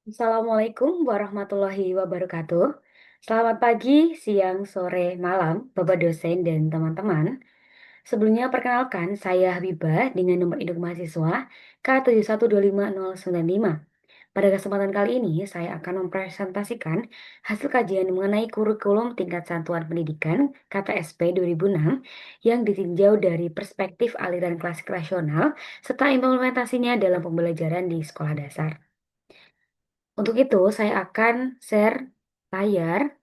Assalamualaikum warahmatullahi wabarakatuh. Selamat pagi, siang, sore, malam, Bapak dosen dan teman-teman. Sebelumnya perkenalkan, saya Habibah dengan nomor induk mahasiswa K71259095. Pada kesempatan kali ini, saya akan mempresentasikan hasil kajian mengenai kurikulum tingkat satuan pendidikan KTSP 2006 yang ditinjau dari perspektif aliran klasik rasional serta implementasinya dalam pembelajaran di sekolah dasar. Untuk itu, saya akan share layar.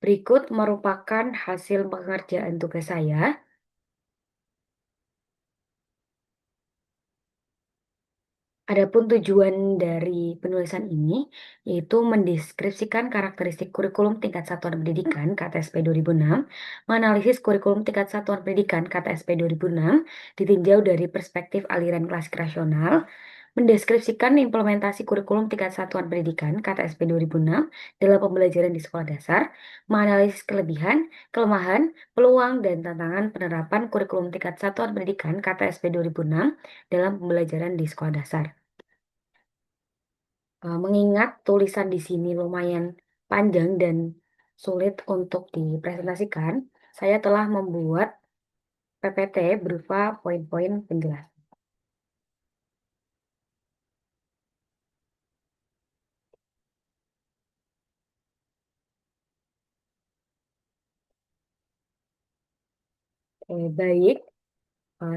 Berikut merupakan hasil pengerjaan tugas saya. Adapun tujuan dari penulisan ini yaitu mendeskripsikan karakteristik kurikulum tingkat satuan pendidikan KTSP 2006, menganalisis kurikulum tingkat satuan pendidikan KTSP 2006 ditinjau dari perspektif aliran klasik rasional, mendeskripsikan implementasi kurikulum tingkat satuan pendidikan KTSP 2006 dalam pembelajaran di sekolah dasar, menganalisis kelebihan, kelemahan, peluang, dan tantangan penerapan kurikulum tingkat satuan pendidikan KTSP 2006 dalam pembelajaran di sekolah dasar. Mengingat tulisan di sini lumayan panjang dan sulit untuk dipresentasikan, saya telah membuat PPT berupa poin-poin penjelasan. Baik,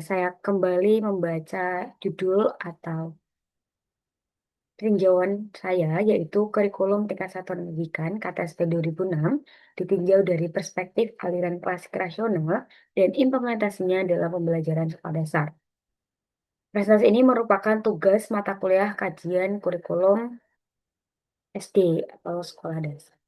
saya kembali membaca judul atau tinjauan saya, yaitu kurikulum tingkat satuan pendidikan KTSP 2006, ditinjau dari perspektif aliran klasik rasional dan implementasinya dalam pembelajaran sekolah dasar. Presentasi ini merupakan tugas mata kuliah kajian kurikulum SD atau sekolah dasar.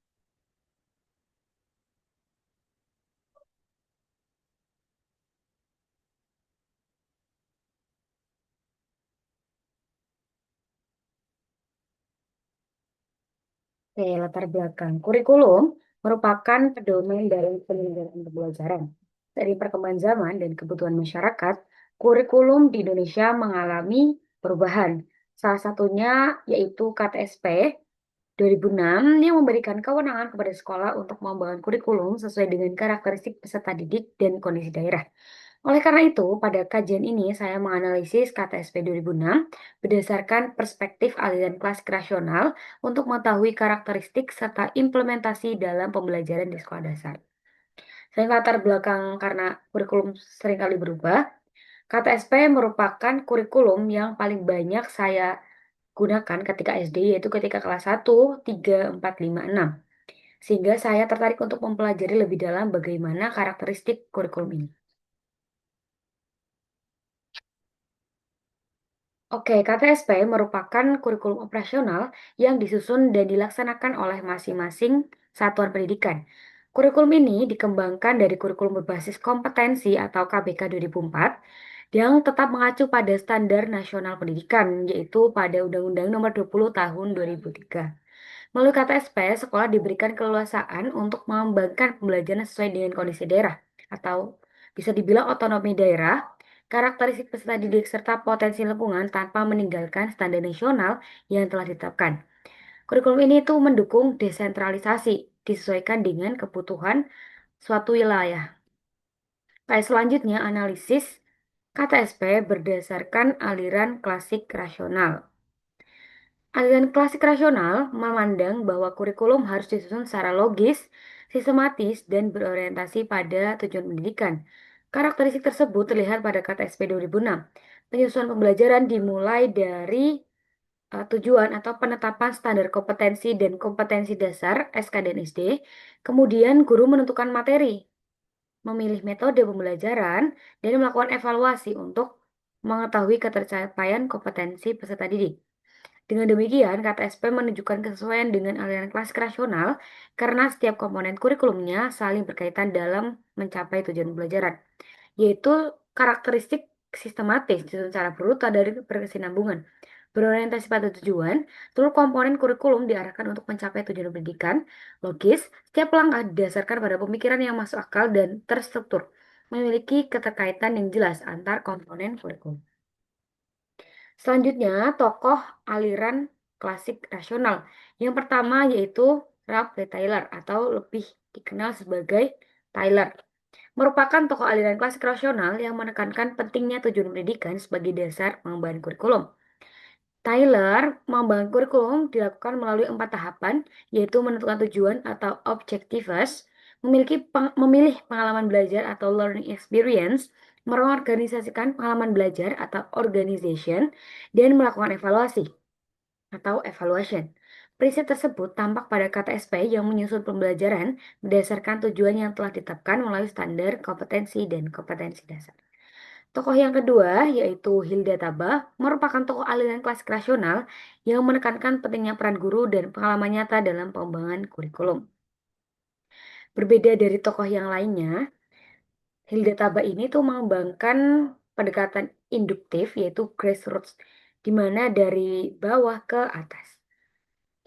Oke, latar belakang. Kurikulum merupakan pedoman dalam penyelenggaraan pembelajaran. Dari perkembangan zaman dan kebutuhan masyarakat, kurikulum di Indonesia mengalami perubahan. Salah satunya yaitu KTSP 2006 yang memberikan kewenangan kepada sekolah untuk membangun kurikulum sesuai dengan karakteristik peserta didik dan kondisi daerah. Oleh karena itu, pada kajian ini saya menganalisis KTSP 2006 berdasarkan perspektif aliran klasik rasional untuk mengetahui karakteristik serta implementasi dalam pembelajaran di sekolah dasar. Selain latar belakang karena kurikulum seringkali berubah, KTSP merupakan kurikulum yang paling banyak saya gunakan ketika SD, yaitu ketika kelas 1, 3, 4, 5, 6. Sehingga saya tertarik untuk mempelajari lebih dalam bagaimana karakteristik kurikulum ini. Oke, KTSP merupakan kurikulum operasional yang disusun dan dilaksanakan oleh masing-masing satuan pendidikan. Kurikulum ini dikembangkan dari kurikulum berbasis kompetensi atau KBK 2004 yang tetap mengacu pada Standar Nasional Pendidikan, yaitu pada Undang-Undang Nomor 20 Tahun 2003. Melalui KTSP, sekolah diberikan keleluasaan untuk mengembangkan pembelajaran sesuai dengan kondisi daerah atau bisa dibilang otonomi daerah, karakteristik peserta didik serta potensi lingkungan tanpa meninggalkan standar nasional yang telah ditetapkan. Kurikulum ini tuh mendukung desentralisasi, disesuaikan dengan kebutuhan suatu wilayah. Kayak selanjutnya, analisis KTSP berdasarkan aliran klasik rasional. Aliran klasik rasional memandang bahwa kurikulum harus disusun secara logis, sistematis, dan berorientasi pada tujuan pendidikan. Karakteristik tersebut terlihat pada KTSP 2006. Penyusunan pembelajaran dimulai dari tujuan atau penetapan standar kompetensi dan kompetensi dasar SK dan SD. Kemudian guru menentukan materi, memilih metode pembelajaran, dan melakukan evaluasi untuk mengetahui ketercapaian kompetensi peserta didik. Dengan demikian, KTSP menunjukkan kesesuaian dengan aliran klasik rasional karena setiap komponen kurikulumnya saling berkaitan dalam mencapai tujuan pembelajaran, yaitu karakteristik sistematis disusun secara berurutan dari berkesinambungan. Berorientasi pada tujuan, seluruh komponen kurikulum diarahkan untuk mencapai tujuan pendidikan, logis, setiap langkah didasarkan pada pemikiran yang masuk akal dan terstruktur. memiliki keterkaitan yang jelas antar komponen kurikulum. Selanjutnya, tokoh aliran klasik rasional. Yang pertama yaitu Ralph W. Taylor atau lebih dikenal sebagai Tyler. Merupakan tokoh aliran klasik rasional yang menekankan pentingnya tujuan pendidikan sebagai dasar pengembangan kurikulum. Tyler membangun kurikulum dilakukan melalui 4 tahapan, yaitu menentukan tujuan atau objectives, memilih pengalaman belajar atau learning experience, mengorganisasikan pengalaman belajar atau organization, dan melakukan evaluasi atau evaluation. Prinsip tersebut tampak pada KTSP yang menyusun pembelajaran berdasarkan tujuan yang telah ditetapkan melalui standar kompetensi dan kompetensi dasar. Tokoh yang kedua yaitu Hilda Taba merupakan tokoh aliran klasik rasional yang menekankan pentingnya peran guru dan pengalaman nyata dalam pengembangan kurikulum. Berbeda dari tokoh yang lainnya, Hilda Taba ini tuh mengembangkan pendekatan induktif yaitu grassroots, di mana dari bawah ke atas.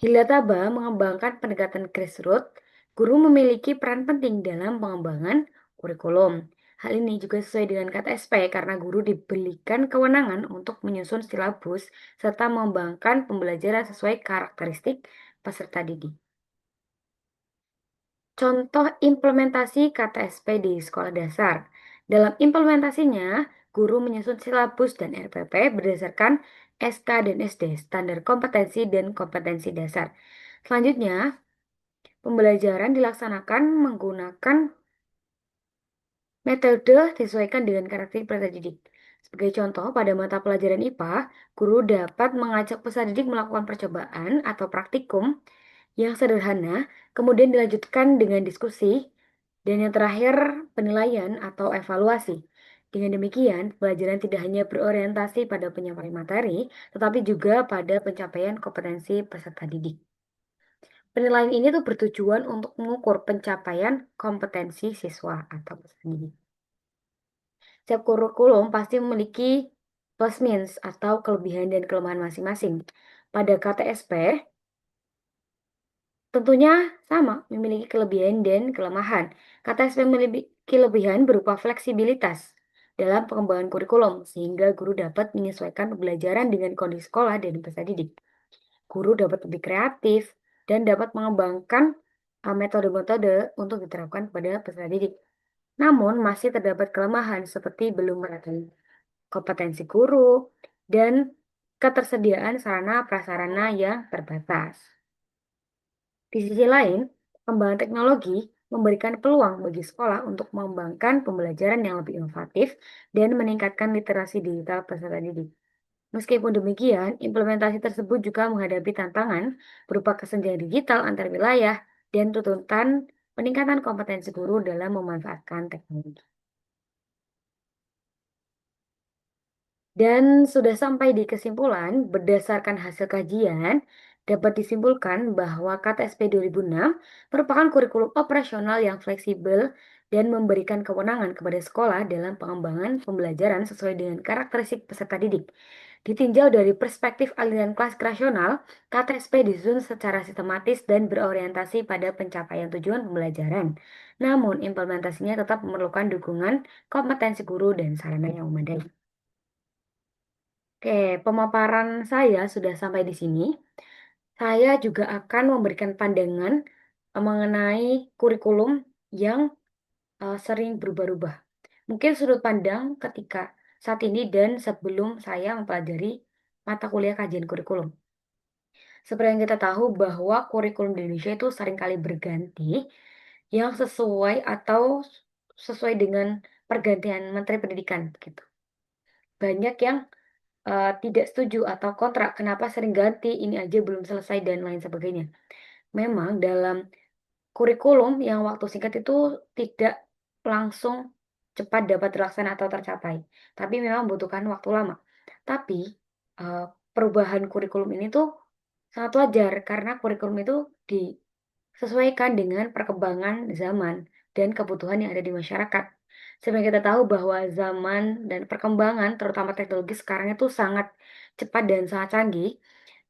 Hilda Taba mengembangkan pendekatan grassroots, guru memiliki peran penting dalam pengembangan kurikulum. Hal ini juga sesuai dengan kata SP karena guru diberikan kewenangan untuk menyusun silabus serta mengembangkan pembelajaran sesuai karakteristik peserta didik. Contoh implementasi KTSP di sekolah dasar. Dalam implementasinya, guru menyusun silabus dan RPP berdasarkan SK dan SD, standar kompetensi dan kompetensi dasar. Selanjutnya, pembelajaran dilaksanakan menggunakan metode disesuaikan dengan karakter peserta didik. Sebagai contoh, pada mata pelajaran IPA, guru dapat mengajak peserta didik melakukan percobaan atau praktikum yang sederhana, kemudian dilanjutkan dengan diskusi, dan yang terakhir penilaian atau evaluasi. Dengan demikian, pelajaran tidak hanya berorientasi pada penyampaian materi, tetapi juga pada pencapaian kompetensi peserta didik. Penilaian ini tuh bertujuan untuk mengukur pencapaian kompetensi siswa atau peserta didik. Setiap kurikulum pasti memiliki plus minus atau kelebihan dan kelemahan masing-masing. Pada KTSP, tentunya sama, memiliki kelebihan dan kelemahan. KTSP memiliki kelebihan berupa fleksibilitas dalam pengembangan kurikulum, sehingga guru dapat menyesuaikan pembelajaran dengan kondisi sekolah dan peserta didik. Guru dapat lebih kreatif dan dapat mengembangkan metode-metode untuk diterapkan pada peserta didik. Namun, masih terdapat kelemahan seperti belum meratanya kompetensi guru dan ketersediaan sarana prasarana yang terbatas. Di sisi lain, pengembangan teknologi memberikan peluang bagi sekolah untuk mengembangkan pembelajaran yang lebih inovatif dan meningkatkan literasi digital peserta didik. Meskipun demikian, implementasi tersebut juga menghadapi tantangan berupa kesenjangan digital antar wilayah dan tuntutan peningkatan kompetensi guru dalam memanfaatkan teknologi. Dan sudah sampai di kesimpulan, berdasarkan hasil kajian, dapat disimpulkan bahwa KTSP 2006 merupakan kurikulum operasional yang fleksibel dan memberikan kewenangan kepada sekolah dalam pengembangan pembelajaran sesuai dengan karakteristik peserta didik. Ditinjau dari perspektif aliran kelas rasional, KTSP disusun secara sistematis dan berorientasi pada pencapaian tujuan pembelajaran. Namun, implementasinya tetap memerlukan dukungan kompetensi guru dan sarana yang memadai. Oke, pemaparan saya sudah sampai di sini. Saya juga akan memberikan pandangan mengenai kurikulum yang sering berubah-ubah. Mungkin sudut pandang ketika saat ini dan sebelum saya mempelajari mata kuliah kajian kurikulum. Seperti yang kita tahu bahwa kurikulum di Indonesia itu seringkali berganti yang sesuai atau sesuai dengan pergantian Menteri Pendidikan gitu. Banyak yang tidak setuju atau kontrak, kenapa sering ganti, ini aja belum selesai dan lain sebagainya. Memang dalam kurikulum yang waktu singkat itu tidak langsung cepat dapat terlaksana atau tercapai, tapi memang membutuhkan waktu lama. Tapi perubahan kurikulum ini tuh sangat wajar karena kurikulum itu disesuaikan dengan perkembangan zaman dan kebutuhan yang ada di masyarakat. Sebenarnya kita tahu bahwa zaman dan perkembangan, terutama teknologi sekarang itu sangat cepat dan sangat canggih.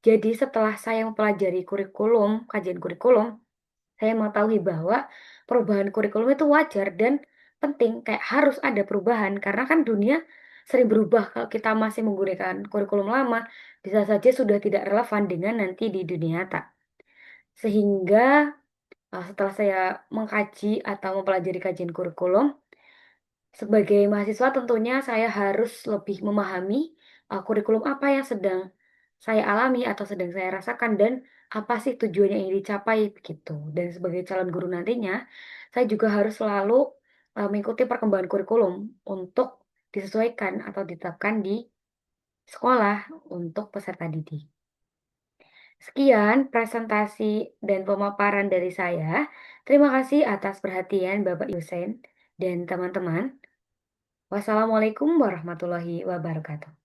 Jadi setelah saya mempelajari kurikulum, kajian kurikulum, saya mengetahui bahwa perubahan kurikulum itu wajar dan penting, kayak harus ada perubahan karena kan dunia sering berubah. Kalau kita masih menggunakan kurikulum lama, bisa saja sudah tidak relevan dengan nanti di dunia nyata. Sehingga, setelah saya mengkaji atau mempelajari kajian kurikulum, sebagai mahasiswa tentunya saya harus lebih memahami, kurikulum apa yang sedang saya alami atau sedang saya rasakan dan apa sih tujuan yang ingin dicapai begitu. Dan sebagai calon guru nantinya, saya juga harus selalu, mengikuti perkembangan kurikulum untuk disesuaikan atau ditetapkan di sekolah untuk peserta didik. Sekian presentasi dan pemaparan dari saya. Terima kasih atas perhatian Bapak dosen dan teman-teman. Wassalamualaikum warahmatullahi wabarakatuh.